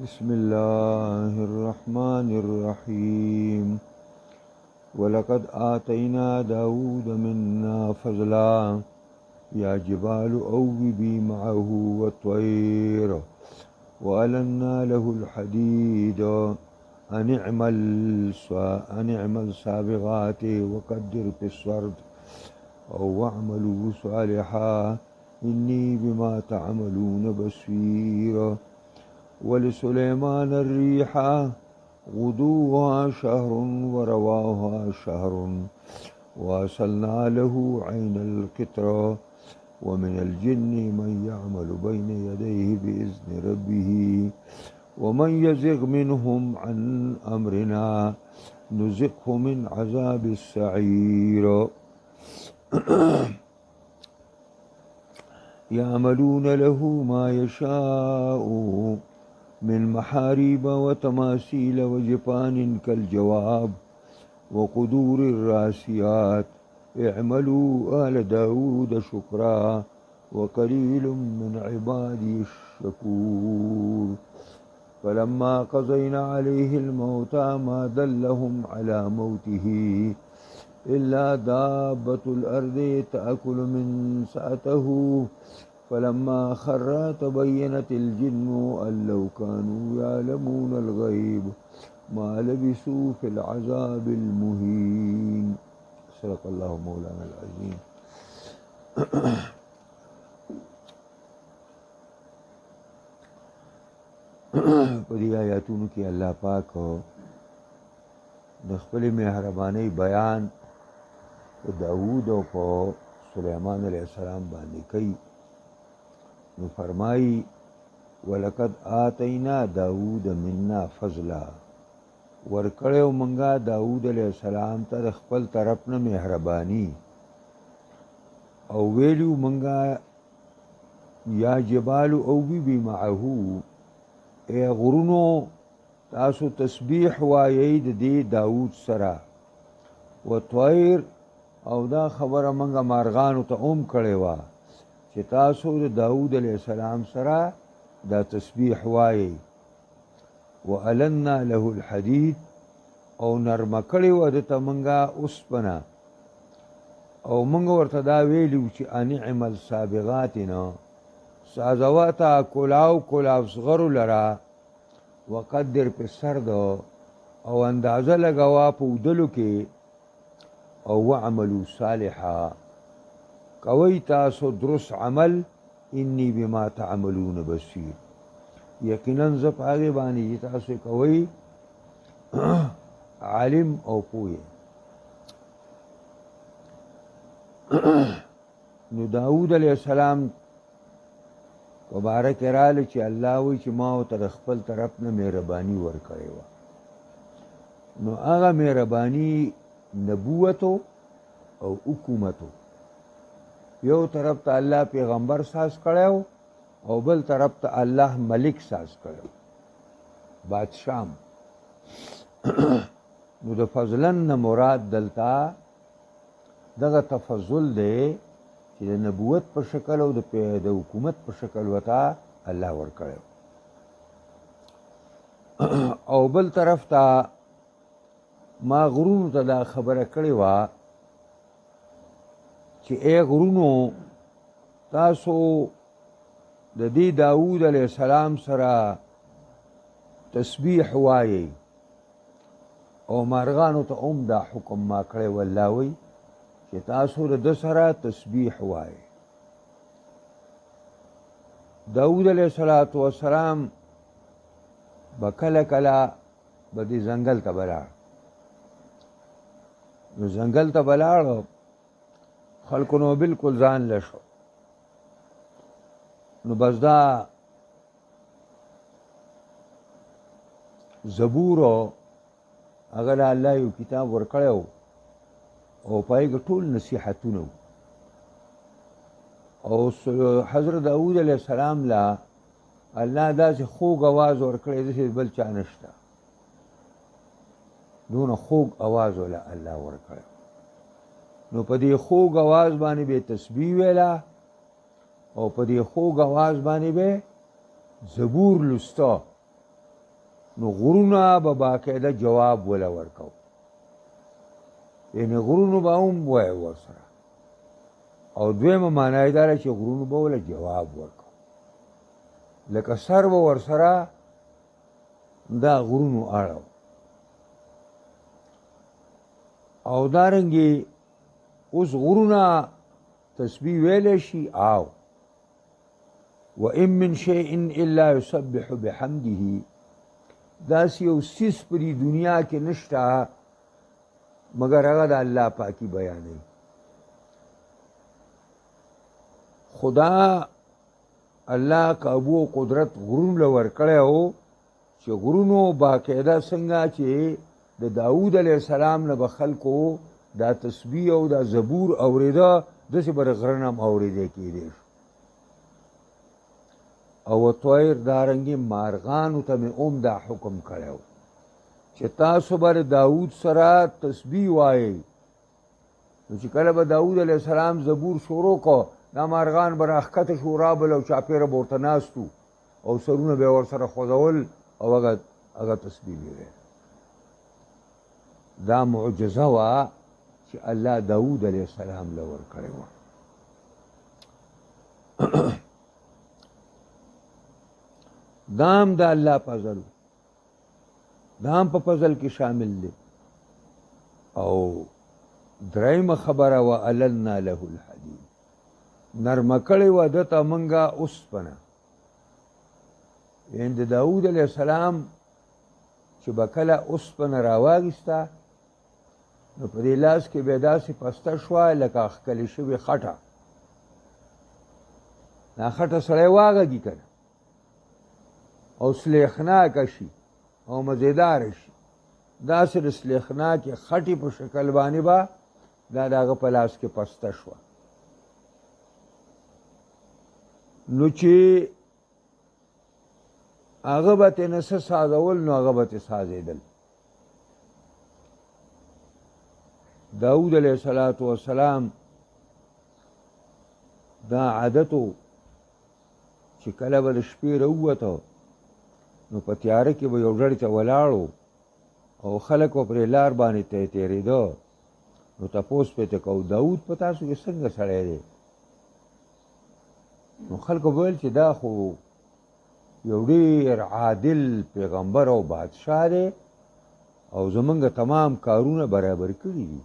بسم الله الرحمن الرحيم ولقد آتينا داود منا فضلا يا جبال أوبي معه والطير وألنا له الحديد أن اعمل سابغات وقدر في السرد أو واعملوا صالحا إني بما تعملون بصير ولسليمان الريح غدوها شهر ورواها شهر وأرسلنا له عين القطر ومن الجن من يعمل بين يديه بإذن ربه ومن يزغ منهم عن أمرنا نزقه من عذاب السعير يعملون له ما يشاء من محاريب وتماثيل وجفان كالجواب وقدور الراسيات اعملوا آل داود شكرا وقليل من عبادي الشكور فلما قضينا عليه الموت ما دلهم على موته إلا دابة الأرض تأكل من سأته فلما خر تبينت الجن أن لو كانوا يعلمون الغيب ما لبثوا في العذاب المهين صدق الله مولانا العظيم. په دې آیاتونو کې الله پاک د خپل مهربانۍ بیان په داوود او په سلیمان علیه السلام باندې کوي. نو فرمایي ولقد آتینا داود منا فضلا، ورکړیو منګه داود علیه السلام ته د خپل طرف نه مهرباني او ویلیو منګه یا جبال اوبی معه، ای غرونو تاسو تسبیح وایي د دې داود سره، و طیر او دا خبره منګه مارغانو ته کړې وه چې تاسو د داود علیه السلام سره دا تسبیح وایي. وألنا له الحدید، او نرمه کړې وه ده ته منګه اوسپنه، او منګه ورته دا ویلي چې ان اعمل سابغاتنا، سازوه ته کلاو صغرو لره، وقدر په سرد او اندازه لګوه په اودلو کې، او وعملو صالحا، کوي تاسو درست عمل، انی بما تعملون بصیر، یقینا زه په هغې باندې چې تاسو کوئ عالم او پوه. نو داود علیه السلام په باره کې راله چې الله وایي چې ما ورته د خپل طرف نه مهرباني ورکړې وه. نو هغه مهرباني نبوتو او حکومتو، یو طرف ته الله پیغمبر ساز کړی او بل طرف ته الله ملک ساز کړی، بادشاه. نو د فضلن نه مراد دلته دغه تفضل دی چې د نبوت په شکل او د حکومت په شکل وته الله ورکړی، او بل طرف ته ما غرونو ته دا خبره کړې وه چې ای غرونو تاسو د دې داود علیه السلام سره تسبیح وایي، او مارغانو ته دا حکم ما کړی و، الله وایي چې تاسو د ده سره تسبیح وایي. داود علیه السلام به کله کله به دې ځنګل ته به لاړ. نو ځنګل ته به لاړو، خلکو نو بلکل ځان لشو. نو بس دا زبورو هغه له الله یو کتاب ورکړی و، او په هغې کې ټول نصیحتونه وو. او حضرت داود علیه السلام له الله داسې خوږ اواز ورکړی داسې بل چا نشته، دونه خوږ اواز وله الله ورکړی. نو په دې خوږ اواز باندې به تسبیح ویله، او په دې خوږ اواز باندې به زبور لسته، نو غرونه به باقاعده جواب ولا ورکو، یعنی غرونو به هم وایه ورسره. او دویمه معنا یې دا ده چې غرونو به وله جواب ورکو، لکه سر به ورسره دا غرونو اړو. او دارنګې اوس غرونه تسبیح ویلی شي. او وان من شیء الا یسبح بحمده، داسې یو څیز په دې دنیا کې نشته مګر هغه د الله پاکي بیانوي. خدا الله قابو او قدرت غرونو له ورکړی و چې غرونو باقاعده څنګه چې د داود علیه السلام نه به خلکو دا تسبیح او دا زبور اورېده، داسې به د غره نه هم اورېدی کېدی شو. او طیر دارنګې مارغانو ته مې هم دا حکم کړی و چې تاسو به د داود سره تسبیح وایئ. نو چې کله به داود علیه السلام زبور شروع کو، دا مارغان به راښکته شو، رابل او چاپېره به ورته ناست وو او سرونه به یې ورسره خوځول او هغه تسبیح به ویل. دا معجزه وه چې الله داود علیه السلام له ورکړې وه. دا هم د الله فضل، دا هم په فضل کې شامل دی. او درېیمه خبره وَأَلَنَّا لَهُ الْحَدِيدَ، نرمه کړې وه ده ته مونږه اوسپنه. یعنې د داود علیه السلام چې به کله اوسپنه راواخیسته نو په دې لاس کې به یې داسې پسته شوه لکه ښکلې شوې خټه. دا خټه سړی واغږي که نه او سلیخناکه شي او مزیداره شي، داسې د سلیخناکې خټې په شکل باندې به دا د هغه په لاس کې پسته شوه. نو چې هغه به ترې نه څه سازول نو هغه به ترې سازېدل. داود علیه السلام دا عادت و چې کله به د شپې راووته نو په تیاره کې به یو ډډې ته ولاړ او خلک به پرې لار باندې تېرېده. نو تپوس پې ته کوو داود په تاسو کې څنګه سړی دی؟ نو خلکو به ویل چې دا خو یو ډېر عادل پیغمبر او بادشاه دی او زمونږ تمام کارونه برابر کړي دي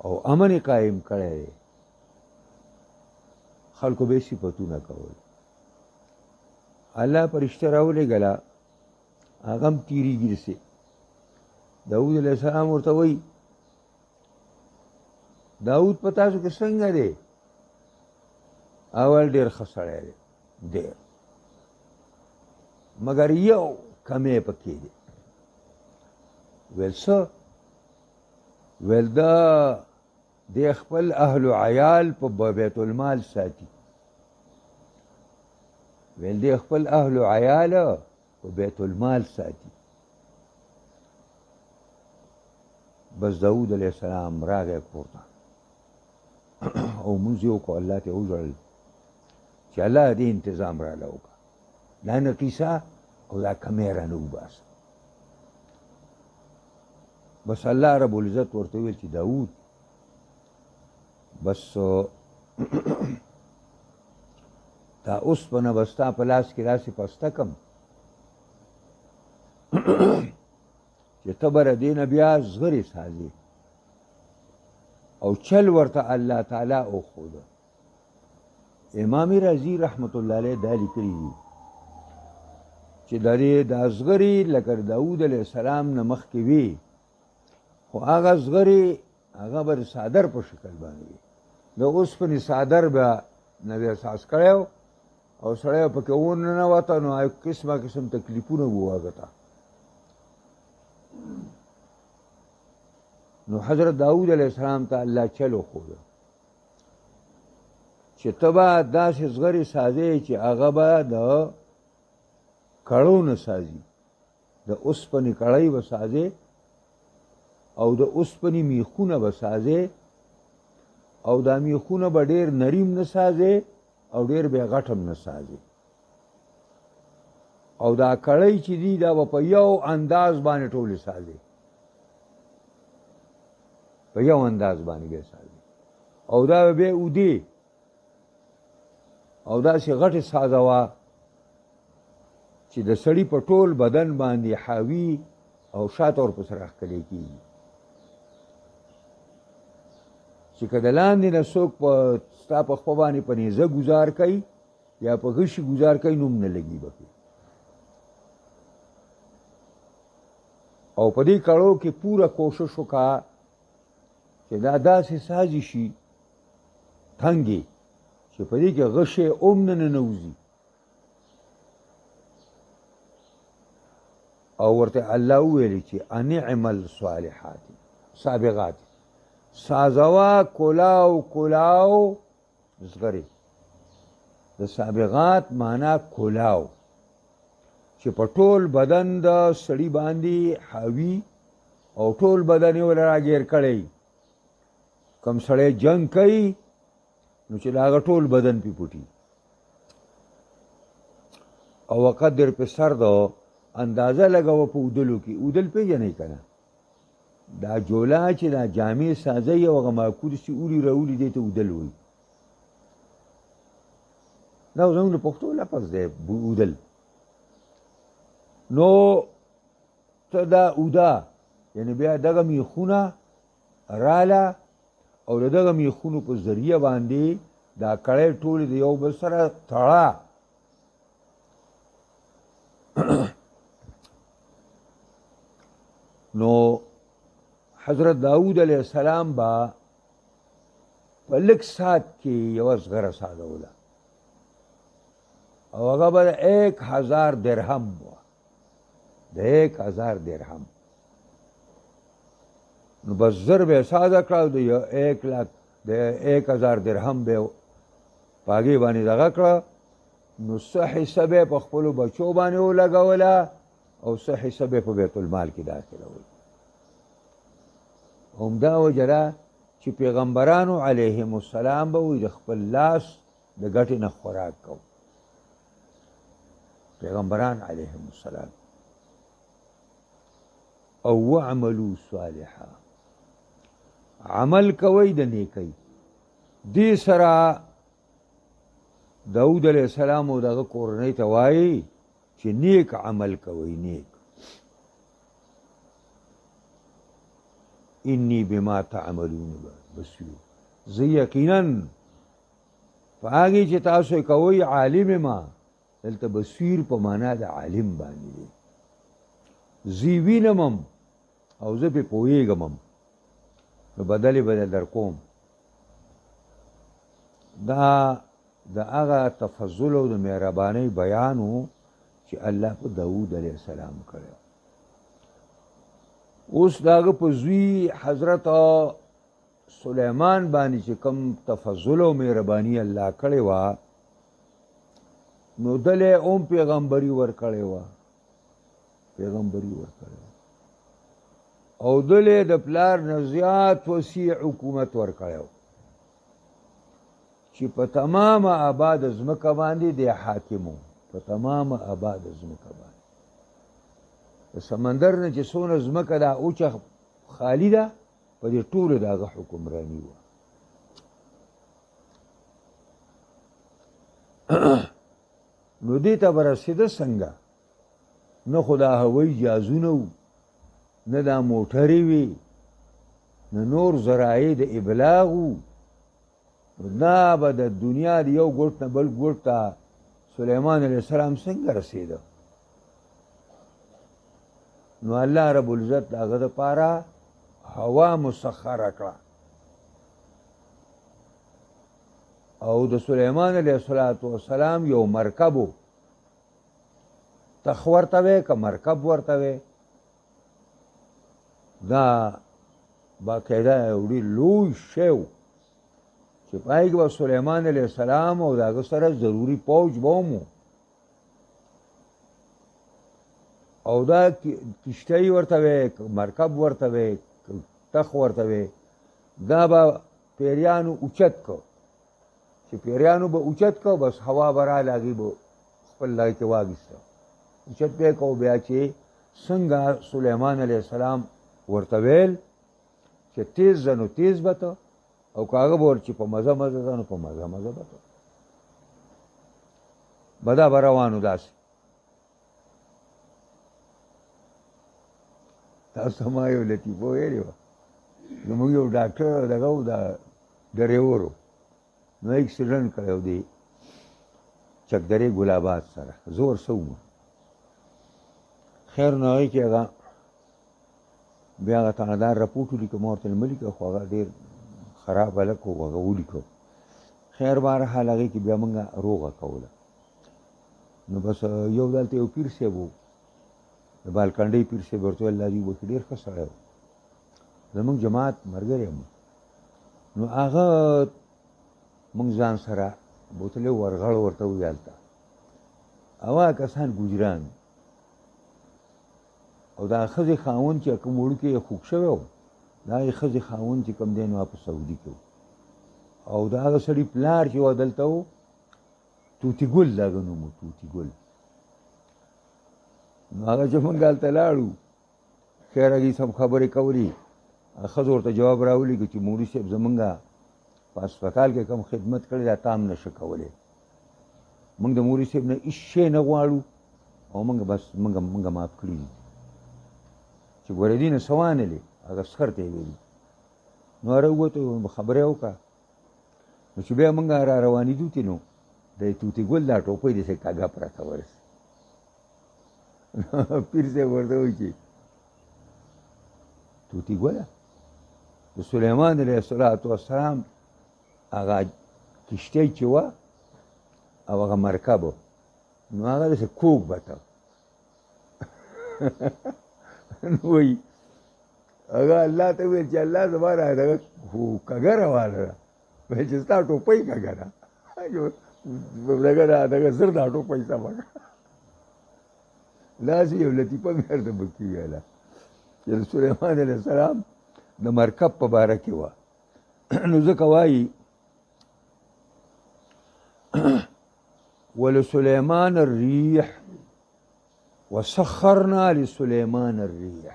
او امن یې قایم کړی دی. خلکو به یې صفتونه کول. الله فرشته راولېږله، هغه هم تېرېږي داسې. داود علیه السلام ورته وایي داود په تاسو کې څنګه دی؟ اول ډېر ښه سړی دی، ډېر، مګر یو کمی پکې دی. ویل څه؟ ویل دا دی خپل اهل و عیال په بیت المال ساتي. ویل دی خپل اهل و عیال په بیت المال ساتي. بس داود علیه السلام راغی کور ته او مونځ یې وکړو، الله ته یې وژړل چې الله دې انتظام راله وکړه، دا نقیصه او دا کمی رانه وباسه. بس الله رب العزت ورته ویل چې داود بس دا اوسپنه به ستا په لاس کې داسې پسته کړم چې ته به د دې نه بیا زغرې سازې. او چل ورته الله تعالی وښوده. امام رازي رحمت الله علیه دا لیکلي دي چې دا زغرې لکه داود علیه السلام نه مخکې وي، خو هغه زغرې هغه به د څادر په شکل باندې وي. د اوسپنې څادر به نبي احساس کړی او سړی پکې ورننوته نو قسمه قسم تکلیفونه به هغه ته. نو حضرت داود علیه السلام ته الله چل وښوده چې ته به داسې زغرې سازې چې هغه به د کړو نه سازي، د اوسپنې کړۍ به سازې او د اوسپنې میخونه به سازې او دا میخونه به ډېر نریم نه سازې او ډېر بې غټ هم نه سازې. او دا کړی چې دی دا به په یو انداز باندې ټولې سازي، په یو انداز باندې به سازي، او دا به اودې او داسې غټې سازه وه چې د سړي په ټول بدن باندې حاوي او شاته ورپسې راښکلی کېږي، چې که د لاندې نه څوک په ستا په خپه باندې په نیزه ګزار کوي یا په غشي ګزار کوي نوم نه لګي بکې. او په دې کړو کې پوره کوشش وکړه چې دا داسې سازي شي تنګې چې په دې کې غشې هم نه ننوځي، او ورته الله وویلي چې انعم الصالحات سابغات، سازوا کلاو کلاو زغري، د سابغات معنا کلاو چې په ټول بدن د سړي باندې حاوي او ټول بدن یې ول راګیر کړی، کم سړی جنگ کوي نو چې د هغه ټول بدن پې پټي، او وقدر پې سر دو اندازه لګوه په اودلو کې. اودل پېژنئ که نه؟ دا جولا چې دا جامې سازی او هغه معکود چې اوړي راولي دی ته اودل وایي. دا زموږ د پښتو لفظ دی اودل. نو ته دا اوده یعنې بیا دغه میخونه راله او د دغه میخونو په ذریعه باندې دا کړی ټولې د یو بل سره تړه. نو حضرت داود علیه السلام با په لږ ساعت کې یوه زغره سازوله او هغه به 1000 درهم وه، د 1000 درهم. نو بس زر به یې سازه کړه، د 1000 درهم به یې په هغې باندې دغه کړه. نو څه حصه به یې په خپلو بچو باندې ولګوله او څه حصه به یې په بیت المال کې داخلوله. همدا وجه ده چې پیغمبرانو علیهم السلام به وایي د خپل لاس د ګټې نه خوراک کو. پیغمبران علیهم السلام او وعملوا صالحا، عمل کوي د نیکی. دې سره داود علیه السلام او دغه کورنۍ ته وایي چې نیک عمل کوي. نیک انی بما تعملون بصیر، زه یقینا په هغې چې تاسو کوئ عالم ما. دلته بصیر په معنا د عالم باندې دی. زه وینمم او زه پې پوهېږمم، نو بدلې به در کوم. دا د هغه تفضل او د مهربانۍ بیان و چې الله په داود علیه السلام کړی. اوس د هغه په زوی حضرت سلیمان باندې چې کوم تفضل او مهرباني الله کړې وه، نو دلې هم پیغمبري ورکړې وه، پیغمبري ورکړې وه، او دلې د پلار نه زیات وسیع حکومت ورکړی و چې په تمامه آباد ځمکه باندې دی حاکم و، په تمامه آباد ځمکه باندې. د سمندر نه چې څونه ځمکه دا اوچه خالي ده، په دې ټولو د هغه حکمراني وه. نو دې ته به رسېده څنګه؟ نه خو دا هوایي جهازونه وو، نه دا موټرې وې، نه نور ذرایع د ابلاغ وو. دا به د دنیا د یو ګوټ نه بل ګوټ ته سلیمان علیه السلام څنګه رسېده؟ نو الله رب العزت د هغه دپاره هوا مسخره کړه، او د سلیمان علیه السلام یو مرکب و، تخ ورته وی که مرکب ورته وی، دا باقاعده یو ډېر لوی شی و چې په هغې کې به سلیمان علیه السلام او د هغه سره ضروري پوج به هم او دا کشتۍ ورته وی، مرکب ورته وی، تخ ورته وی. دا به پیریانو اوچت کو، چې پیریانو به اوچت کو، بس هوا به راله، هغې به خپل لای کې واخیسته اوچت پې کو بیا چې څنګه سلیمان علیه السلام ورته ویل چې تیز ده نو تیز به ته او که هغه به ور چې په مزه مزه ده نو په مزه مزه به ته به دا به روانو داسې تاسو ما یو لطیفه ویلې وه زموږ یو ډاکټر دغه و د ډریور و نو اکسیډنټ کړی و دی چکدرې ګلاباد سره زه ورسه وم خیر نو هغې کې هغه بیا هغه تانهدار رپوټ ولیکه ما ورته مه لیکه خو هغه ډېر خراب هلک و هغه ولیکه خیر بهرحال هغې کې بیا موږ روغه کوله نو بس یو دلته یو پیر صاحب و د بالکنډۍ پیر صاحب ورته ویل الله دې وبخي ډېر ښه سړی و زموږ جماعت ملګری یم نو هغه موږ ځان سره بوتلې ورغړ ورته وویل هلته هغه کسان ګوجران او دا ښځې خاوند چې کوم وړوکی یې خوږ شوی و د هغې ښځې خاوند چې کوم دی نو په سعودي کې و او د هغه سړي پلار چې و دلته و توتي ګل د هغه نوم و توتي ګل نو هغه چې مونږ هلته لاړو خیر هغې سم خبرې کولې ښځو ورته جواب راولیکه چې مولوي صاحب زمونږ په هسپتال کې کوم خدمت کړی دا تا هم نشه کولی مونږ د مولوي صاحب نه هېڅ شی نه غواړو او مونږ بس مونږ معاف کړي دي چې ګورې دې نه څه وانهلې هغه سخر ته یې ویلي نو هغه ووتو خبره یې وکړه نو چې بیا مونږ را روانېدو تې نو د توتي ګل دا ټوپۍ داسې کاږه پرته ورسې پیر صاحب ورته وایي چې توتي ګله د سلیمان علیه السلام هغه کشتۍ چې وه او هغه مرکب نو هغه داسې کوږ بته نو وایي هغه الله ته وویل چې الله زما را دغه خو کږه روانه ده ویل چې ستا ټوپۍ کږه ده دغه زر دا ټوپۍ سمه کړه داسې یو لطیفه مې ورته پکې ویله چې د سلیمان علیه السلام د مرکب په باره کې وه نو ځکه وایي ولسلیمان الریح وسخرنا لسلیمان الریح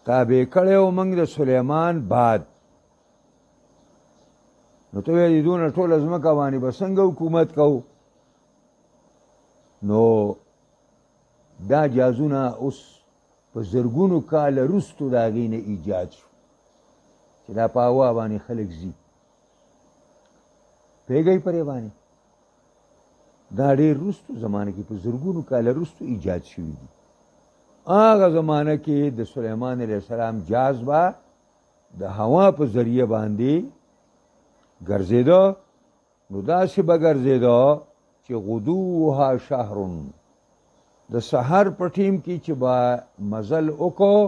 تابع کړی و موږ د سلیمان باد نو ته وایې دونه ټوله ځمکه باندې به څنګه حکومت کوو نو دا جازونه اوس په زرګونو کاله وروستو د هغې نه ایجاد شو چې دا په هوا باندې خلک ځي پوهېږئ پرې باندې دا ډېر وروستو زمانه کې په زرګونو کاله وروستو ایجاد شوي دي هغه زمانه کې د سلیمان علیه السلام جاز به د هوا په ذریعه باندې ګرځېده نو داسې به ګرځېده چې غدوها شهر د سحر په ټیم کې چې به مزل وکړو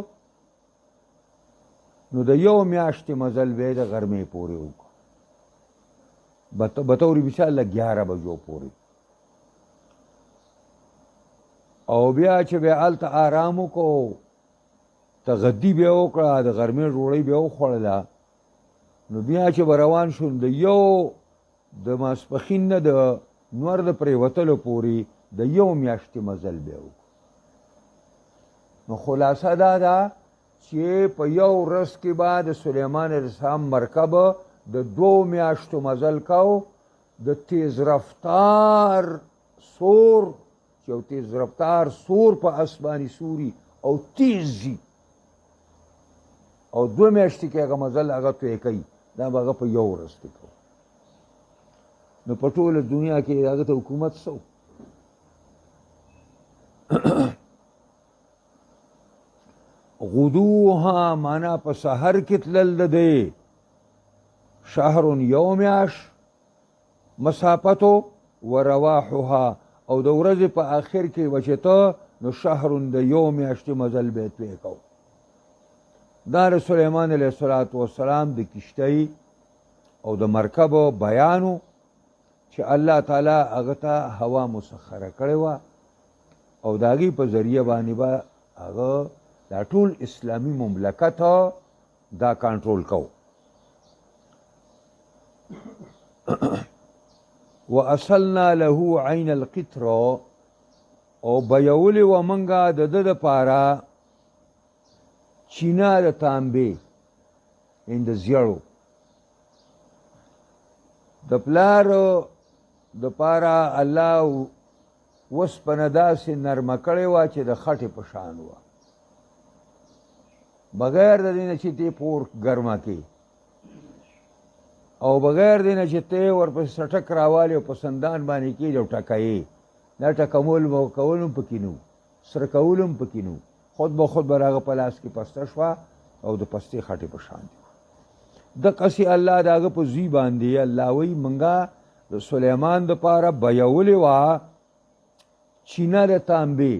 نو د یو میاشتې مزل به یې د غرمې پورې وکړو بطور مثال 11 بجو پورې او بیا چې به هلته آرام وکړو تغدي به یې وکړه د غرمې ډوډۍ به یې وخوړله نو بیا چې به روان شو د یو د ماسپښین نه د نور د پرېوتلو پورې د یو میاشتې مزل به یې وکړو نو خلاصه دا ده چې په یو ورځ کې به د سلیمان علیه السلام مرکب د 2 میاشتو مزل کو د تیز رفتار سور چې یو تیز رفتار سور په اسماني سوري او تیز ځي او 2 میاشتې کې هغه مزل هغه توی کوي دا به هغه په یو ورځ کې کوو نو په ټوله دنیا کې هغه ته حکومت څه غدوها معنا په سحر کې تلل د دی شهر یو میاش مسافتو ورواحها او د ورځې په آخر کې وچته نو شهر د یو میاشتې مزل به توی کو دا د سلیمان علیه السلام د کشتۍ او د مرکب بیانو چې الله تعالی هغه ته هوا مسخره کړې وه او د هغې په ذریعه باندې به هغه دا ټول اسلامي مملکت دا کنټرول کو واصلنا له عین القطر او بیولې وه منګه د ده دپاره چینه د تانبې د زیړو د پلار دپاره الله وسپنه داسې نرمه کړې وه چې د خټې په شان وه بغیر د دې نه چې تی پور ګرمه کې او بغیر د دې نه چې تی ورپسې سټک راوالې او په سندان باندې کېږي او ټکوې دا ټکول کول هم پکې نه و سره کول هم پکې نه و خود به خود به هغه په لاس کې پسته شوه او د پستې خټې په شان دي دقسې الله د هغه په زوی باندې الله وایي منګه د سلیمان دپاره بیولې وه چینه د تانبې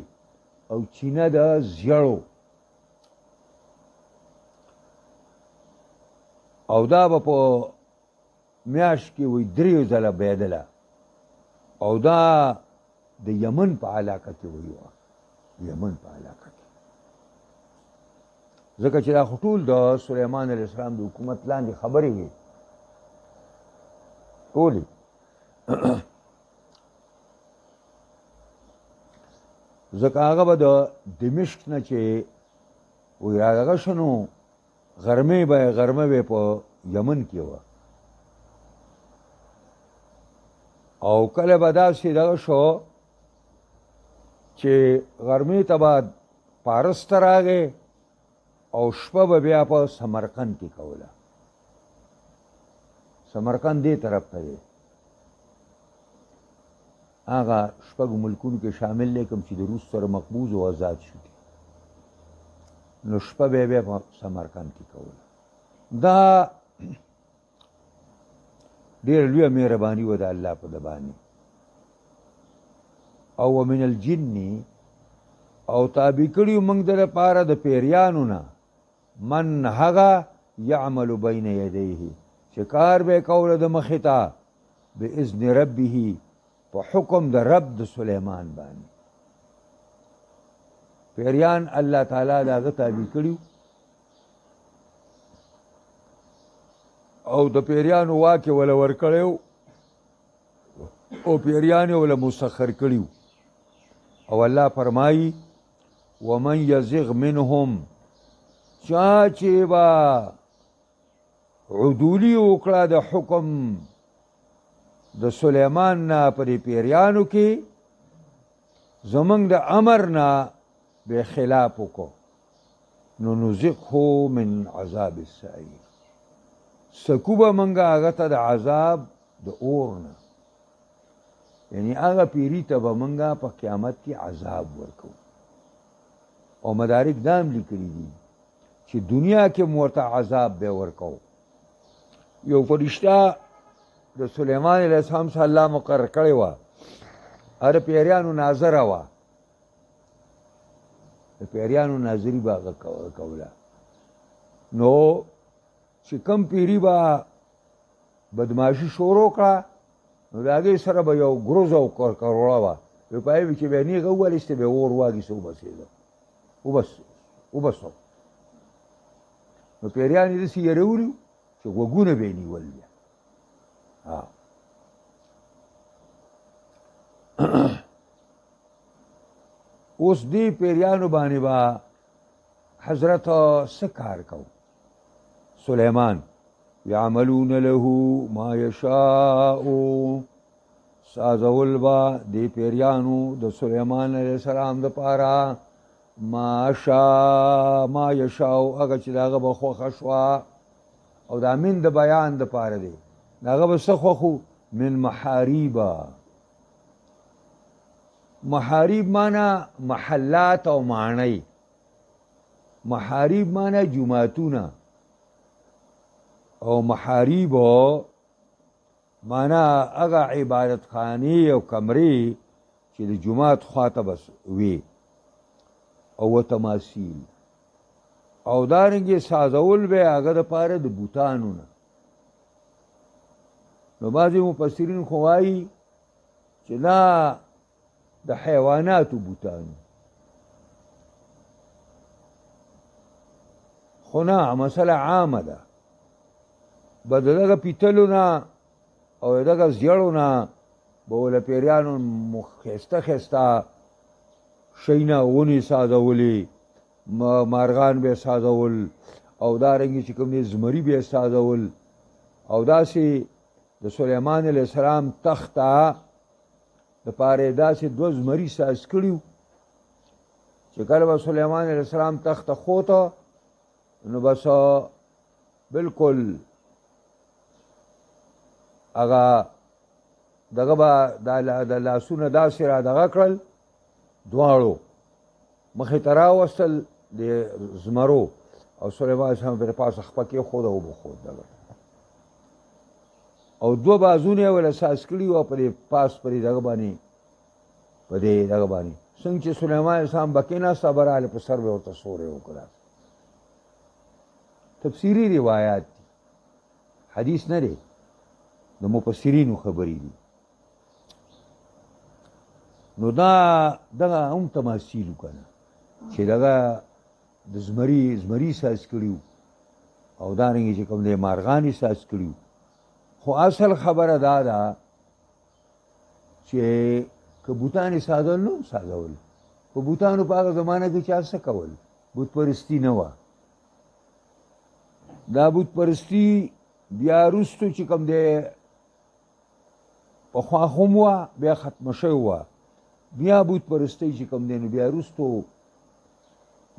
او چینه د زیړو او دا به په میاشت کې وایي 3 ځله بهېدله او دا د یمن په علاقه کې وایي وه یمن په علاقه کې ځکه چې دا خو ټول د سلیمان علیه السلام د حکومت لاندې خبرې وي ټولې ځکه هغه به د دمشق نه چې وایي هغه شنو غرمې به په یمن کې وه او کله به داسې دغه شو چې غرمې ته به پارس ته راغی او شپه به بیا په سمرقند کې کوله سمرقند دې طرف ته دی هغه شپږو ملکونو کې شامل دی کوم چې د روس سره مقبوض او آزاد شو نو شپه به بیا په سمرقند کې کوله دا ډېره لویه مهرباني وه د الله په ده باندې او ومن الجن او تابع کړي موږ د لپاره د پیریانو نه من هغه یعمل بین یدیه چې کار به کوله د مخې ته باذن ربه په حکم د رب د سلیمان باندې پیریان الله تعالی د هغه تابع کړي او د پیریانو واکې وله ورکړی او پیریان یې وله مسخر کړي او الله فرمایي ومن یزغ منهم چا چې به عدولي وکړه د حکم د سلیمان نه په دې پیریانو کې زمونږ د امر نه به خلاف وکړو نو نزغه من عذاب السعیر سکو به منګه هغه ته د عذاب د اور نه یعنی هغه پیری ته به منګه په قیامت کې عذاب ورکو او مدارک دام لیکلي دي چې دنیا کې ورته عذاب به ورکو یو فرشته د سلیمان علیه السلام څخه الله مقرر کړې وه هر پیریانو ناظره وه د پیریانو ناظري به هغه کوله نو چې کم پیری به بدماشي شروع کړه نو د هغې سره به یو ګروز او کروړه وه په هغې چې به نیغه ووالېسته به یې اور واګېسته وبسېده وبسو نو پیریان یې داسې یېرولي چې غوږونه به یې نیول بیا اوس دې پیریانو باندې به حضرت څه کار کو سلیمان یعملون له ما یشاء سازول با دې پیریانو د سلیمان علیه السلام دپاره ما یشاء هغه چې د هغه به خوښه شوه او دا من د بیان دپاره دی د هغه به څه خوښو من محاریبه محاریب مانا محلات او معنی محاریب مانا جماعتونه او محاریب مانا هغه عبادت خانی او کمرې چې د جماعت خواته بس وي او تماثیل او دارنګې سازول به هغه دپاره د بوتانو نه نو بعضې مفسرین خو وایي چې دا د حیواناتو بوتانو خو نه مسله عامه ده به د دغه پیتلو نه او د دغه زیړو نه به له پیریانو ښایسته ښایسته شیونه ونې سازولې، مارغان به سازول، او دارنګې چې کوم دی زمري به سازول، او داسې د سلیمان علیه السلام تخت ته دپاره یې داسې دوه زمري ساز کړي وو چې کله به سلیمان علیه السلام تخت ته خوته نو بس بلکل هغه دغه به د لاسونه داسې را دغه کړل، دواړو مخې ته راوستل د زمرو، او سلیمان علیه السلام پرې پاسه خپه کېښود او وبخود دغه، او دوه بازونه یې ول ساز کړي وو په دې پاس پرې دغه باندې په دې دغه باندې څنګه چې سلیمان علیه السلام به کېناسته به راغله په سر به ورته سوری وکړه. تفسیري روایات دي، حدیث نه دی، د مفسرینو خبرې دي. نو دغه هم تماثیل که نه چې دغه د زمري ساز کړي او دارنګې چې کوم دی مارغان یې ساز کړي، خو اصل خبره دا ده چې که بوتان یې سازول نه هم سازول، په بوتانو په هغه زمانه کې چا څه کول؟ بت پرستي نه وه. دا بت پرستي بیا وروستو چې کوم دی پخوا هم وه، بیا ختمه شوې وه. بیا بت پرستۍ چې کوم دی نو بیا وروستو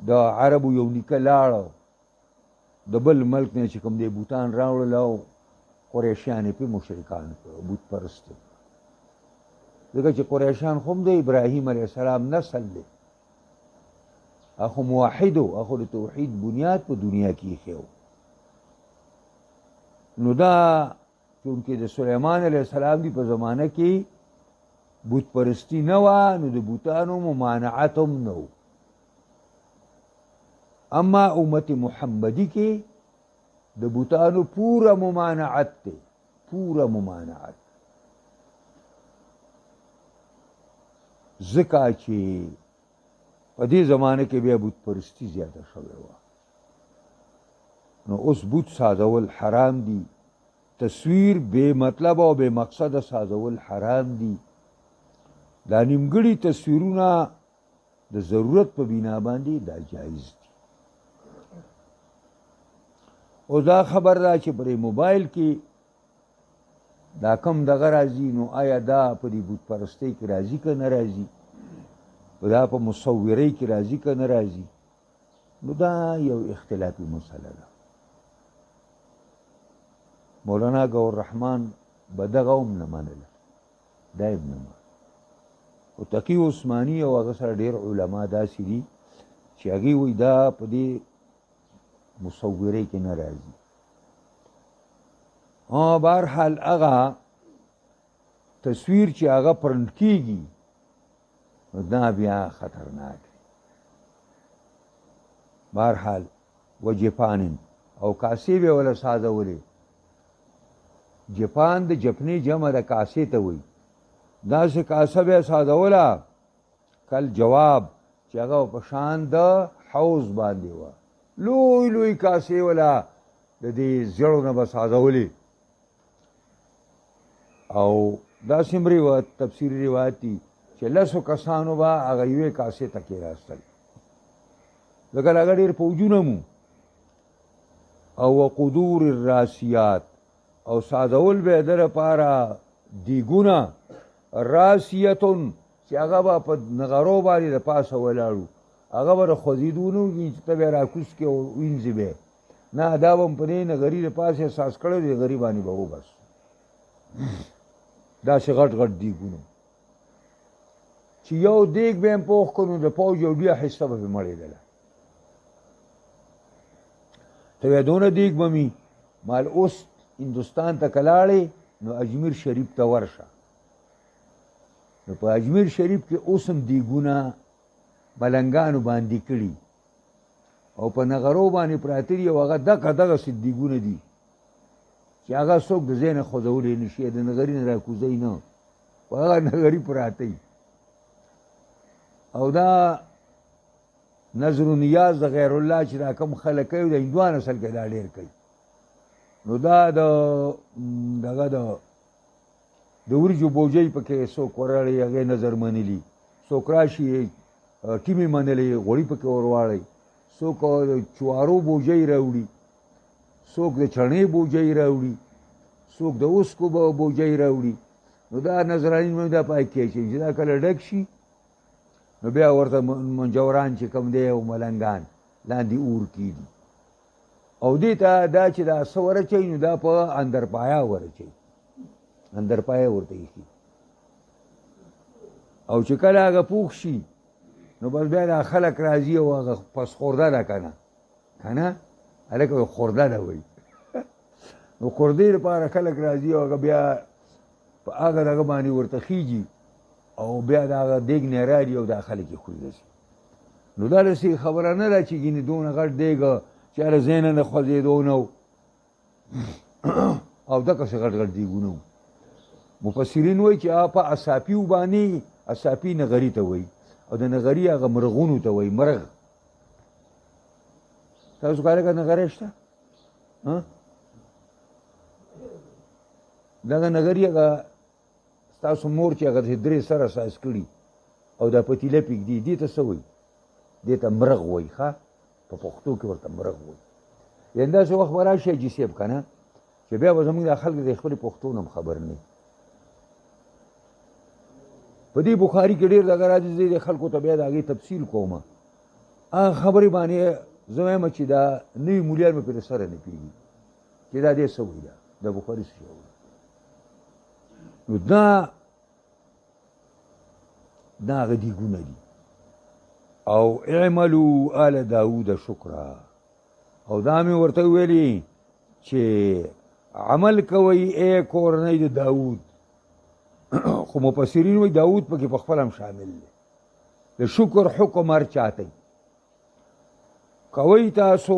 د عربو یو نیکه لاړ د بل ملک نه چې کوم دی بوتان راوړل او قریشیان یې پې مشرکان کړو، بت پرست ځکه چې قریشیان خو هم د ابراهیم علیه السلام نسل دی، هغه موحد و، هغه د توحید بنیاد په دنیا کې ایښی و. نو دا چونکې د سلیمان علیه السلام دی په زمانه کې بت پرستی نه وه، نو د بوتانو ممانعت هم نه و. اما امت محمدی کې د بوتانو پوره ممانعت دی، پوره ممانعت، ځکه چې په دې زمانه کې بیا بت پرستی زیاته شوې وه. نو اوس بت سازول حرام دي، تصویر بے مطلب او بے مقصد سازول حرام دي. دا نیمګړي تصویرونه د ضرورت په بنا باندې دا جایز دي. او دا خبر دا چې پرې موبایل کې دا کم دغه راځي، نو آیا دا په دې بت پرستۍ کې راځي که نه راځي؟ دا په مصورۍ کې راځي که نه راځي؟ نو دا یو اختلافي مسله ده. مولانا گور رحمان به دغه هم نه منله، دا یې نه منله. او تقي عثماني او هغه سره ډېر علما داسې دي چې هغوی وایي دا په دې مصورۍ کې نه راځي. بهرحال هغه تصویر چې هغه پرنټ کېږي نو دا بیا خطرناک دی. بهرحال و جپانن او کاسې به وله سازولې. جپان د جپنې جمع د کاسې ته وایي. داسې کاسه به یې سازوله کل جواب چې هغه په شان د حوض باندې وه، لوی لوی کاسې وله د دې زړو نه به سازولې. او داسې هم تفسیري روایت دي چې لسو کسانو به هغه یوې کاسې ته کېناستل، ځکه هغه ډېر پوجونه مو. او وقدور الراسیات او سازول به یې د لپاره دیګونه راسیتون چې هغه به په نغرو باندې د پاسه ولاړو، هغه به د خوځېدو نه وي چې ته به یې راکوز کړې او وینځې به یې نه، دا به هم په دې نغري د پاسه احساس کړی د غري باندې به وبس داسې غټ غټ دیګونه چې یو دیګ به هم پوخ کړو د پوج یو بیا حصه به پرې مړېدله. ته وایې دونه دیګ به مي مال اوس هندوستان ته که لاړې نو اجمیر شریف ته ورشه، نو په اجمیر شریف کې اوس هم دیګونه ملنګانو باندې کړي او په نغرو باندې پراته دي، او هغه دغسې دیګونه دي چې هغه څوک د ځای نه خوځولی نه شي، د نغري نه راکوځوي نه، په هغه نغري پراته وي. او دا نظر و نیاز د غیر الله چې دا کم خلک کوي د هندوان اصل کې دا ډېر کوي. نو دا دغه د وریجو بوجۍ پکې څوک ورړی هغې نظر منلي، څوک راشي ټیمې منلې غوړي پکې ور واړئ، څوک د چوارو بوجۍ راوړي، څوک د چڼې بوجۍ راوړي، څوک د اوسکو بوجۍ راوړي. نو دا نظرانین مې دا پای کې چې دا کله ډک شي نو بیا ورته منجوران چې کوم دی او ملنګان لاندې اور کېږي او دې ته دا چې دا څه ورچوي نو دا په اندرپایه ورچوي، اندرپایه ورته ایښي او چې کله هغه پوخ شي نو بس بیا دا خلک راځي او هغه پس خورده ده که نه هلکه خورده ده وایي نو خوردې لپاره خلک راځي او هغه بیا په هغه دغه باندې ورته خیږي او بیا د هغه دیګ نه راړي او دا خلک یې خوځوي. نو دا داسې خبره نه ده چې ګینې دونه غټ دیګ چې هله ذهنه نه خوځېدو نه او دقسې غټ غټ دیګونه وو. مفسرین وایي چې هغه په اصاپیو باندې، اصاپي نغري ته وایي او د نغري هغه مرغونو ته وایي، مرغ. تاسو کله که نغری شته دغه نغري هغه ستاسو مور چې هغه درې سره ساز کړي او دا پتیله پرېږدي دې ته څه وایي؟ دې ته مرغ وایي. ښه په پښتو کې ورته مرغ وایي. یعنې داسې وخت به راشي حاجي صاحب که نه چې بیا به زموږ دا خلک د خپلې پښتو نه هم خبر نه وي. په دې بخاري کې ډېر دغه راځي، زه د خلکو ته بیا د هغې تفصیل کوم. هغه خبرې باندې زه وایم چې دا نوي مولیان مې پرې سره نه پوهېږي چې دا دې څه وایي، دا بخاري څه شی وایي. نو دا هغه دیګونه دي. او اعملوا آل داود شکرا، او دا مې ورته ویلي چې عمل کوئ ای کورنۍ د داود. خو مفسرین وایي داود پکې په خپل هم شامل دی. د شکر حکم هر چاته کوئ تاسو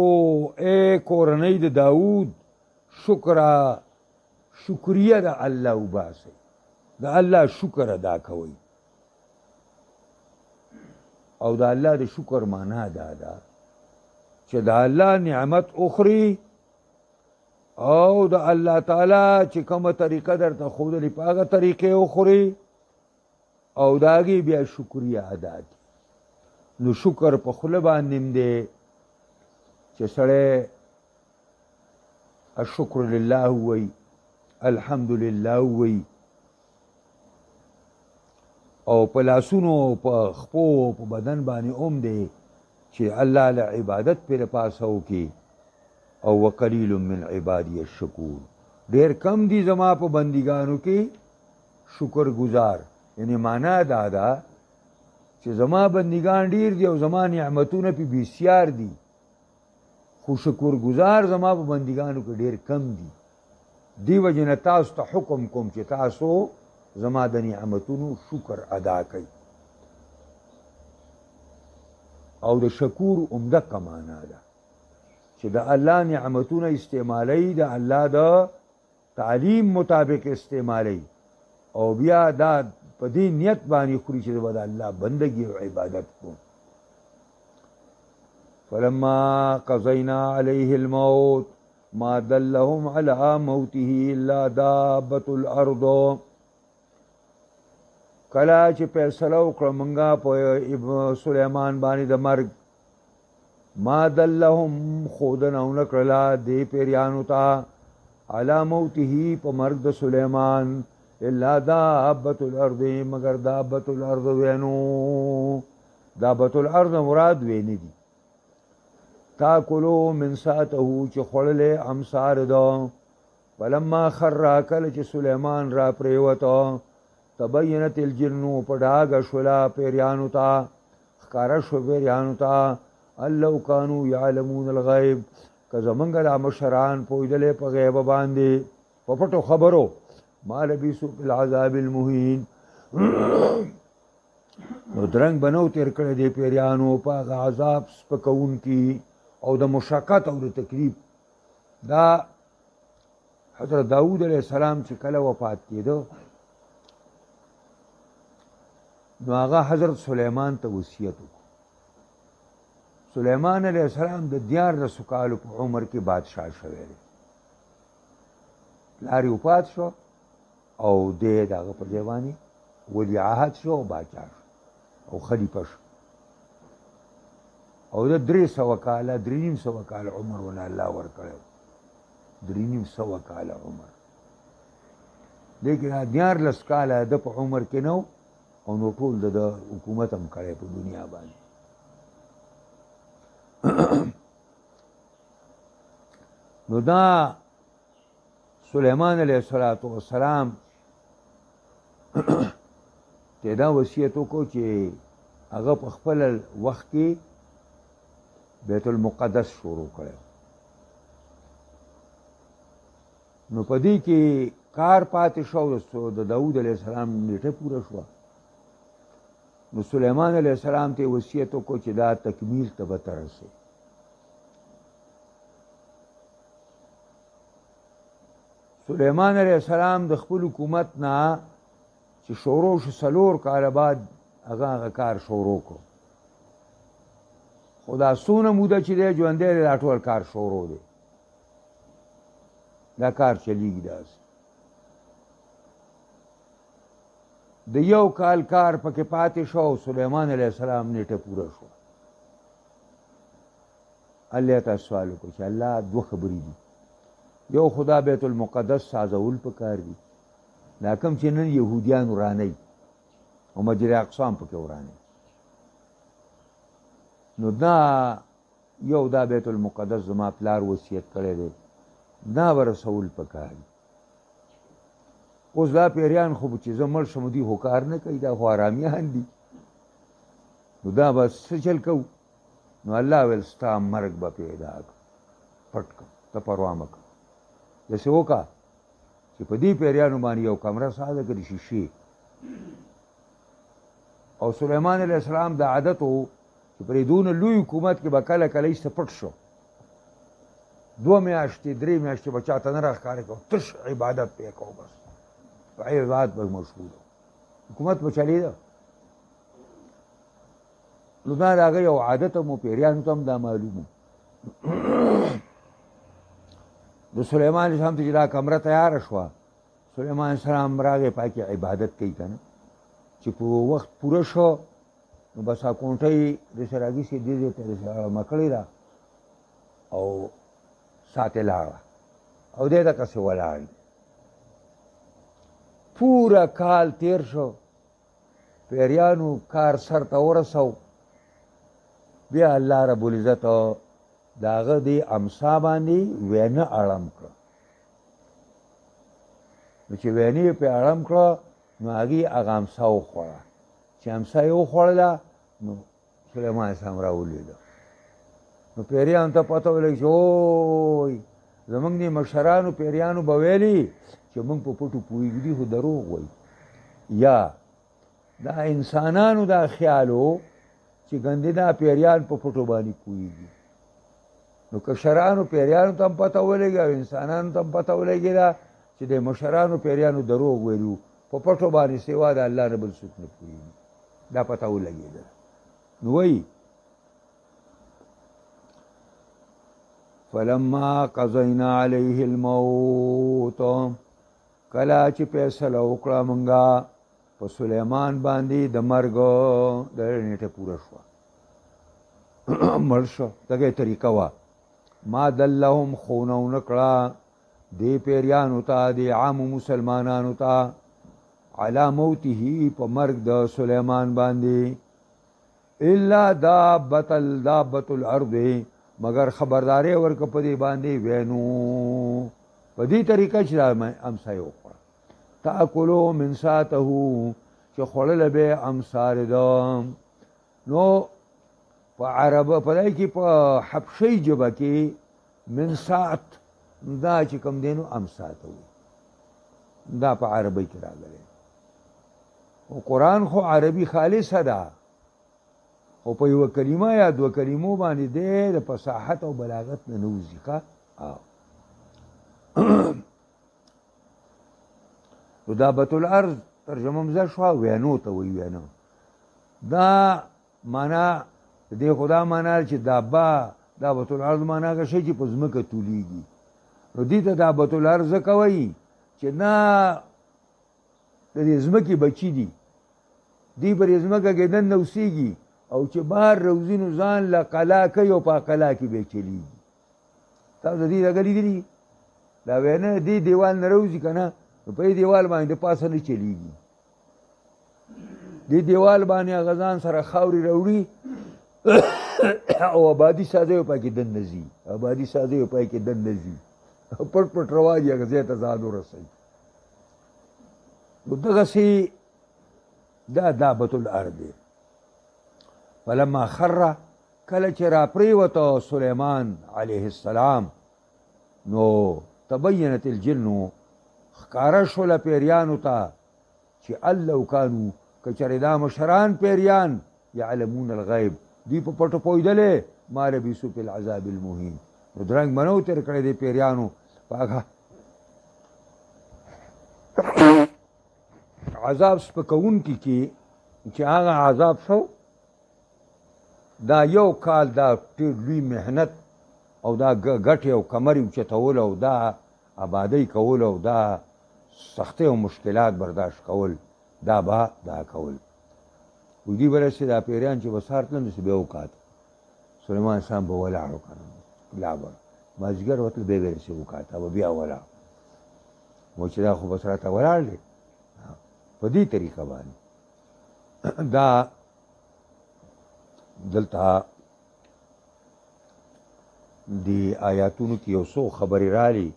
ای کورنۍ د داود شکرا، شکریه د الله وباسئ، د الله شکر ادا کوئ. او د الله د شکر معنا دا ده چې د الله نعمت اخري او د الله تعالی چې کومه طریقه درته ښودلې په هغه طریقې وخوري او د هغې بیا شکریه ادا کړي. نو شکر په خوله باندې هم دی چې سړی الشکر لله ووایي، الحمدلله ووایي، او په لاسونو په خپو په بدن باندې هم دی چې الله له عبادت پرې پاسه وکړي. او وقلیل من عبادی الشکور، ډېر کم دي زما په بندګانو کې شکر گزار. یعنی معنا دا ده چې زما بندګان ډېر دي او زما نعمتونه پې بسیار دي، خو شکر گزار زما په بندګانو کې ډېر کم دي. دی وجې نه تاسو ته حکم کوم چې تاسو زما د نعمتونو شکر ادا کوي. او د شکور عمده معنا ده چې د الله نعمتونه استعمالوي، د الله د تعلیم مطابق استعمالوي او بیا دا په دې نیت باندې خوري چې به د الله بندګي او عبادت کوم. فلما قضینا علیه الموت ما دلهم علی موته الا دابة الارض، کله چې فیصله وکړه مونږه په سلیمان باندې د مرګ، ما دلهم خودنه ونه کړله دې پیریانو ته علی موته په مرګ د سلیمان الا دابة الارض مگر دابة الارض وینو. دابة الارض مراد ویني دي. تاکلو من ساته چې خوړلې امسار ده. فلما خر کله چې سلیمان را پریوته تبینت الجنو په ډاګه شوله پیریانو ته، ښکاره شو پیریانو ته ان لو کانوا یعلمون الغیب، که زمونږ دا مشران پوهېدلی په غیبه باندې په پټو خبرو، ما لبثوا فی العذاب المهین، نو درنګ به نو تېر کړی دی پیریانو په هغه عذاب سپکوونکي او د مشقت او د تکلیف. دا حضرت داود علیه السلام چې کله وفات کېده نو هغه حضرت سلیمان ته وصیت وکړو. سلیمان علیه السلام د 14 کالو په عمر کې بادشاه شوی دی. پلار یې وفات شو او دی د هغه په ځای باندې ولی عهد شو او باچا شو او خلیفه شو. او د 300 کاله 350 کاله عمر ونه الله ورکړی 350 کاله عمر لیکن 14 کاله د په عمر کې نو او نو ټول د حکومت هم کړی په دنیا باندې نو دا سلیمان علیه السلام ته دا وصیت وکړو چې هغه په خپل وخت کې بیت المقدس شروع کړی نو په دې کې کار پاتې شو د داود علیه السلام نیټه پوره شوه نو سلیمان علیه السلام ته وصیت وکړو چې دا تکمیل ته به ته رسې سلیمان علیه السلام د خپل حکومت نه چې شروع شو 4 کاله بعد هغه کار شروع کړو خو دا څونه موده چې دی ژوندی دی دا ټول کار شروع دی دا کار چلیږي داسې د 1 کال کار پکې پاتې شو سلیمان علیه السلام نیټه پوره شو الله ته سوال وکړو چې الله 2 خبرې دي یو خدا بیت المقدس سازول پکار دي دا کوم چې نن یهودیان وراني او مسجد اقصی پکې وراني نو دا یو دا بیت المقدس زما پلار وصیت کړی دی دا ورسول پکار دي اوس دا پیریان خو چې زمړ شم دي هو کار نه کوي دا خو آرامیان دي نو دا بس څه چل کو نو الله ول ستا مرګ به پیدا پټ ته پروا مکه داسې وکړه چې په دې پیریانو باندې یو کمره ساده کړي شیشې او سلیمان علیه السلام د عادت و چې پرې دونه لوی حکومت کې به کله کله ایسته پټ شو 2 میاشتې 3 میاشتې به چاته نه راښکاره کوو تش عبادت پې کوو بس په عبادت به مشغول حکومت به چلېده نو دا د هغه یو عادت مو پیریانو ته هم دا معلوم د سلیمان علیه السلام ته چې دا کمره تیاره شوه سلیمان علیه السلام راغی پاکې عبادت کوي که نه چې په وخت پوره شو نو بس کونټۍ داسې راګیسې دې ځای ته داسې مکړې ده او ساتې لاړه او دی دقسې ولاړ پوره کال تیر شو پیریانو کار سر ته ورسو بیا الله رب العزت د هغه دې امسا باندې وینه اړم کړه نو چې وینې یې پې اړم کړه نو هغې هغه امسا وخوړه چې امسا یې وخوړله نو سلیمان علیه السلام راولېده نو پیریانو ته پته ولګي چې اوی زمونږ دې مشرانو پیریانو به ویلي چې موږ په پټو پوهېږو دي خو دروغ وایي یا دا انسانانو دا خیال و چې ګندې دا پیریان په پټو باندې پوهېږي نو کشرانو پیریانو ته هم پته ولګي او انسانانو ته هم پته ولګېده چې د مشرانو پیریانو دروغ ویلي په پټو باندې سوا د الله نه بل څوک نه پوهېږي دا پته ولګېده نو وایي فلما قضینا علیه الموت کله چې فیصله وکړه مونږه په سلیمان باندې د مرګ د نیټه پوره شوه مړ شو دغه طریقه وه ما دلهم خونه ونه کړه دې پیریانو ته د عامو مسلمانانو ته علی موته په مرګ د سلیمان باندې الا دابة الارض مگر خبرداري ورکه په دې باندې وینو په دې طریقه چې امسا یې وخوړه تاکلو من ساته چې خوړله به امسار ده نو په عربه په دې کې په حبشي ژبه کې من ساعت دا چې کوم دی نو امسا ته وایي دا په عربۍ کې راغلی او قرآن خو عربي خالصه ده او په یوه کلمه یا 2 کلمو باندې دی د فصاحت او بلاغت نه نه وځي ښه نو دابة الارض ترجمه مزه شوه وینو ته وایي وینو دا معنا د دې خو دا معنا چې دابة الارض معنا هغه شی چې په ځمکه تولیږي نو دې ته دابة الارض ځکه وایي چې نه د دې ځمکې بچي دي دی پر ځمکه کې دننه اوسېږي او چې بار روزي نو ځان له قلا کوي او په قلا کې به چلیږي. تاسو د دې راغلي دي دا وینه دې دیوال نه روزي که نه نو په دې دیوال باندې د پاسه نه چلیږي. دې دیوال باندې هغه ځان سره خاورې راوړي او آبادي سازی او پکې دننه ځي، آبادي سازی او پکې دننه ځي، پټ پټ رواجي هغه ځای ته ځان ورسوي. نو دغسې دا دابة الارض دی. فلما خر کله چې را پریوته سلیمان علیه السلام نو تبینت الجن ښکاره شوله پیریانو ته چې لو کانو که چېرې دا مشران پیریان یعلمون الغیب دوی په پټو پوهېدلې ما لبثوا فی العذاب المهین نو درنګ به نه و تېر کړی دی پیریانو په هغه عذاب سپکوونکي کې چې هغه عذاب شو دا یو کال دا ډېر لوی محنت او دا ګټې او کمرې اوچتول او دا آبادۍ کول او دا سختۍ او مشکلات برداشت کول دا به دا کول. دوی برسې دا پیریان چې به سهار تلل نو بیا وکاته سلیمان اسلام به ولاړ و که نه لا به مازدیګر وتل بیا به رسې وکاته به بیا ولاړ و چې دا خو بس راته ولاړ دی په دې طریقه باندې دا دلته دی آیاتونو کې یو څو خبرې رالی.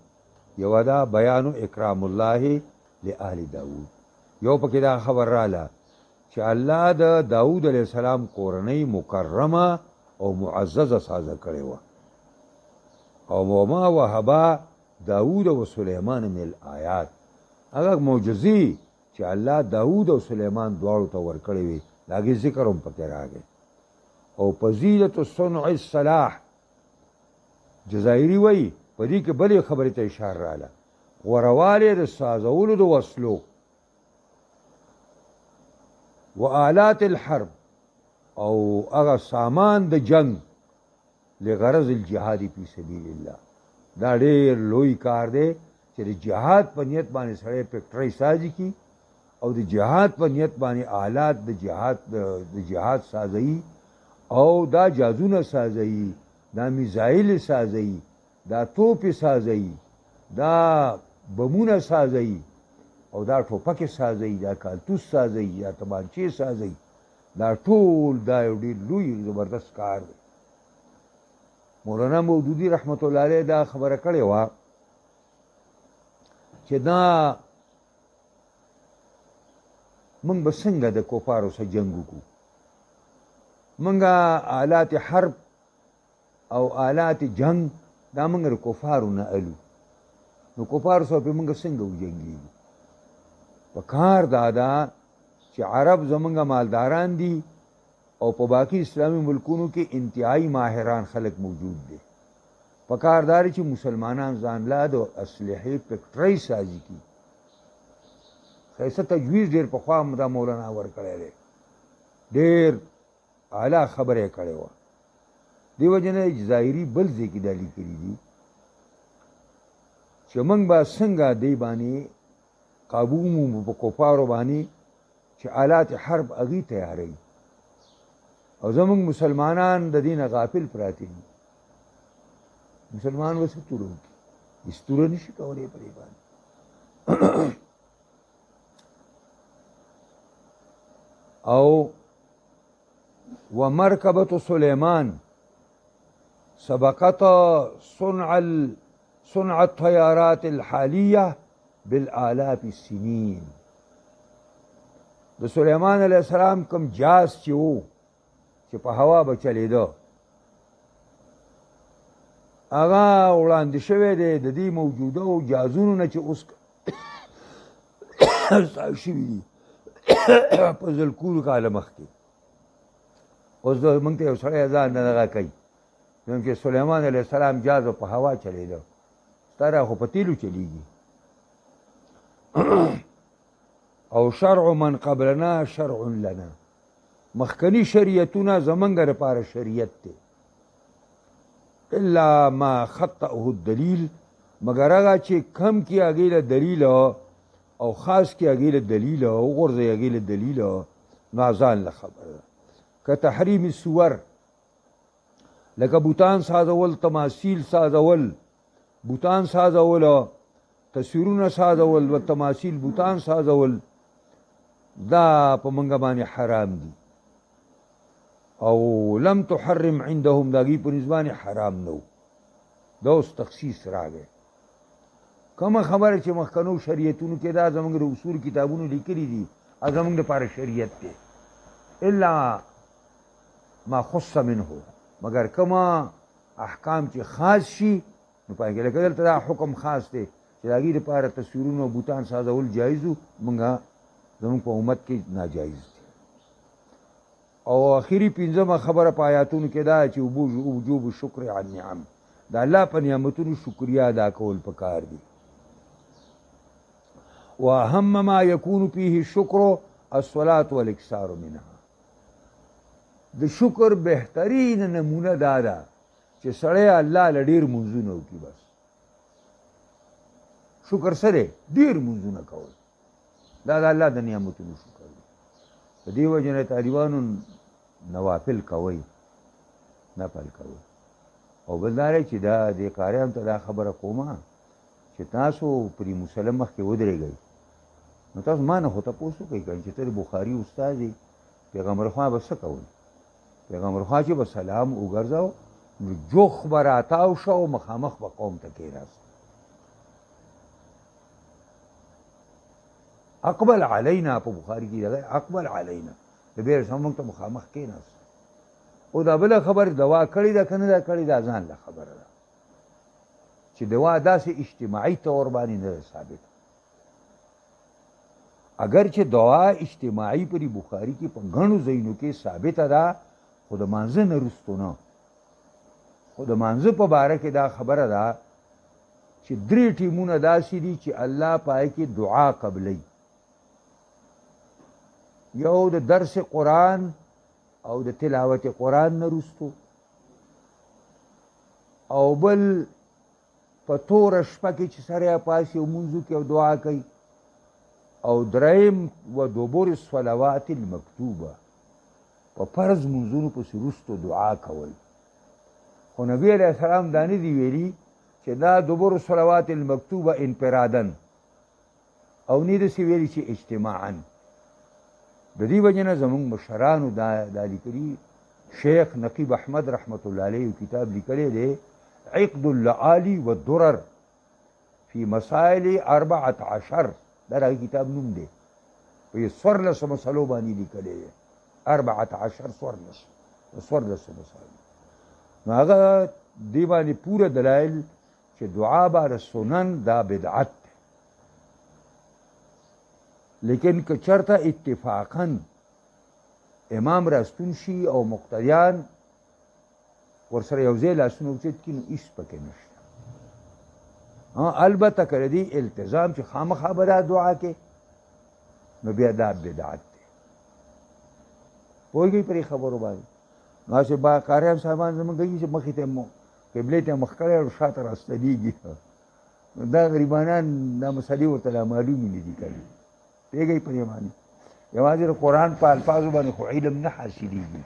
یوه دا بیانو اکرام الله لآل داود، یو پکې دا خبر راله چې الله د داود علیه السلام کورنۍ مکرمه او معززه سازه کړې وه او وما وهبا داود و سلیمان من الآیات هغه معجزې چې الله داود او سلیمان دواړو ته ورکړې وي د هغې ذکر هم پکې راغی. او فضیلت صنع الصلاح جزایري وایي په دې کې بلې خبرې ته اشاره راله غوروالی د سازولو د وسلو و آلات الحرب او هغه سامان د جنگ لغرض الجهاد فی سبیل الله دا ډېر لوی کار دی چې د جهاد په نیت باندې سړی فیکټرۍ سازي کي او د جهاد په نیت باندې آلات د جهاد سازوي او دا جازونه سازوي، دا میزایل سازوي، دا توپې سازوي، دا بمونه سازوي او دا ټوپکې سازوي، دا کالتوس سازوي، دا تمانچې سازوي. دا ټول دا یو ډېر لوی زبردست کار دی. مولانا مودودي رحمت الله علیه دا خبره کړې وه چې دا موږ به څنګه د کفارو سره جنګ وکړو. موږ آلات حرب او آلات جنگ دا موږ د کفارو نه الو نو کفارو سره پې موږ څنګه وجنګېږو. په کار دا ده چې عرب زمونږ مالداران دي او په باقي اسلامي ملکونو کې انتهایی ماهران خلک موجود دي. په کار دا چې مسلمانان ځان لا د اسلحې فیکټرۍ سازي کړي. ښایسته تجویز ډېر پخوا دا مولانا ورکړی دی، ډېر اعلی خبره یې کړې وه. دې وجې نه جزایري بل ځای کې دا لیکلي دي چې موږ به څنګه دی باندې قابو مومو په کفارو باندې چې آلات حرب هغې تیاروي او زموږ مسلمانان د دې نه غافل پراته دي. مسلمان به څه توره وکړي؟ هېڅ توره نه شي کولی په دې باندې. او ومركبة سليمان سبقت صنع الطيارات الحالية بالآلاف السنين. د سلیمان علیه السلام کوم جاز چې و چې په هوا به چلیده هغه وړاندې شوی دی د دې موجوده و جازونو نه چې اوس شوي دي په زلکونو کاله مخکې. اوس موږ ته یو سړی ځان نه دغه کوي نو چې سلیمان علیه السلام جاز په هوا چلیده ستا را خو په تیلو چلیږي. او شرع من قبلنا شرع لنا مخکنی شریعتونه زمونږ لپاره شریعت دی. الا ما خطأه الدلیل مگر هغه چې کم کې هغې له دلیل او خاص کې هغې له دلیل او غورځوي هغې له دلیل نو ځان له خبره ده. که تحریم سور لکه بوتان سازول، تماثیل سازول، بوتان سازول، تصویرونه سازول و تماثیل بوتان سازول، دا په منګه باندې حرام دي. او لم تحرم عندهم، داغي په نسبانه حرام نو. دا اوس تخصیص راغی. کومه خبره چې مخکنو شریعتونو کې دا زمونږ د اصول کتابونو لیکلي دي، زمونږ لپاره شریعت دی، الا ما خص منه، مگر کومه احکام چې خاص شي نو پای کې لکه دلته دا حکم خاص دی چې داغي لپاره تصویرونه او بوتان سازول جایز وو، مونږه زمونږ په امت کې ناجایز دي. او اخیری پنځمه خبره په آیاتونو کې دا چې وجوب شکر عن نعم، د الله په نعمتونو شکریا ادا کول پکار دي. واهم ما يكون فيه الشكر الصلاة والاكثار منها، د شکر بهترین نمونه دا ده چې سړی الله له ډېر منځونه وکړي. بس شکر سره ډېر منځونه کول، دا د الله د نعمتونو شکر دی. په دې وجه نه طالبانو نوافل کوئ، نفل کوئ. او بل دا چې دا دې قاریانو ته دا خبره کومه چې تاسو پرې مسلم مخکې ودرېږئ، نو تاسو ما نه خو تپوس وکئ که چې ته د بخاري استاد یې، پیغمبر خوا به څه کول؟ پیغمبر خوا چې به سلام وګرځاو نو جوخ به راتاو شه او مخامخ به قوم ته کېناست. اقبل علینا په بخاري کې دغه اقبل علینا، د بیر سمونږ ته مخامخ کېناست. او دا بله خبر دوا کړې ده که نه ده کړې، دا ځان له خبره ده چې دوا داسې اجتماعي طور باندې نه ده ثابت. اگر چې دوا اجتماعي پرې بخاري کې په ګڼو ځایونو کې ثابته ده، خو د مانځه نه رستو نه. خو د مانځه په باره کې دا خبره ده چې 3 ټیمونه داسې دي چې الله پای کې دعا قبلوي. یو د درس قرآن او د تلاوت قرآن نه رستو، او بل په توره شپه کې چې سړی پاسي او مونځو کې او دعا کوي، او دریم و دبر الصلوات المکتوبه، په فرض منځونو پسې رستو دعا کول. خو نبی علیه السلام دا نه دي ویلي چې دا دبر الصلوات المکتوبه انفرادن، او نه داسې ویلي چې اجتماعا. د دې وجې نه زمونږ مشرانو دا لیکلي، شیخ نقیب احمد رحمت الله علیه کتاب لیکلی دی عقد اللآلی والدرر فی مسائل 14، دا هغه کتاب نوم دی، په 14 مسلو باندې لیکلی دی. 14 14 مسائل، نو هغه دې باندې پوره دلایل چې دعا باره سنن دا بدعت دی. لیکن که چرته اتفاقا امام راستون شي او مقتدیان ورسره یو ځای لاسونه اوچت کړي نو هېڅ پکې نشته. البته که د دې التزام چې خامخا به دا دعا کې، نو بیا دا بدعت دی. پوهېږئ پرې خبرو باندې. نو هسې با قاریان صاحبان زمونږ کوي چې مخې ته قبلې ته مخ کړی او شاته راستنېږي. نو دا غریبانان دا مسلې ورته لا معلومې نه دي کړي. پوهېږئ پرې باندې. یوازې د قرآن په الفاظو باندې خو علم نه حاصلېږي.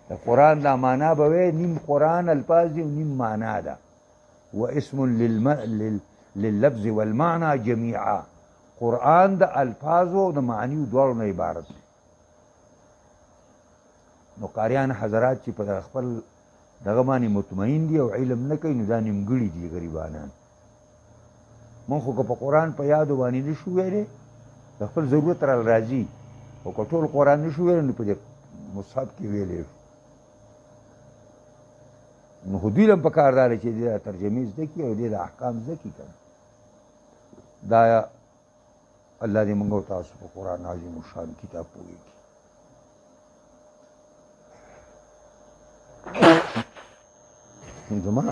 د قرآن دا معنا به وی نیم قرآن الفاظ دي او نیم معنا ده. و اسم لللفظ والمعنى جميعا. قرآن د الفاظو او د معنیو دواړو نه عبارت دی. نو قاریان حضرات چې په خپل دغه باندې مطمئن دي او علم نه کوي، نو دا نیمګړي دي غریبانان. مونږ خو که په قرآن په یادو باندې نه شو ویلی، د خپل ضرورت را راځي، او که ټول قرآن نه شو ویلی نو په دې مصحف کې ویلی. نو خو دوی له هم په کار دا دی چې دې د ترجمې زده کړي او دې د احکام زده کړي. دا الله دې موږ او تاسو په قرآن عظیم الشان کتاب پوهېږي. زما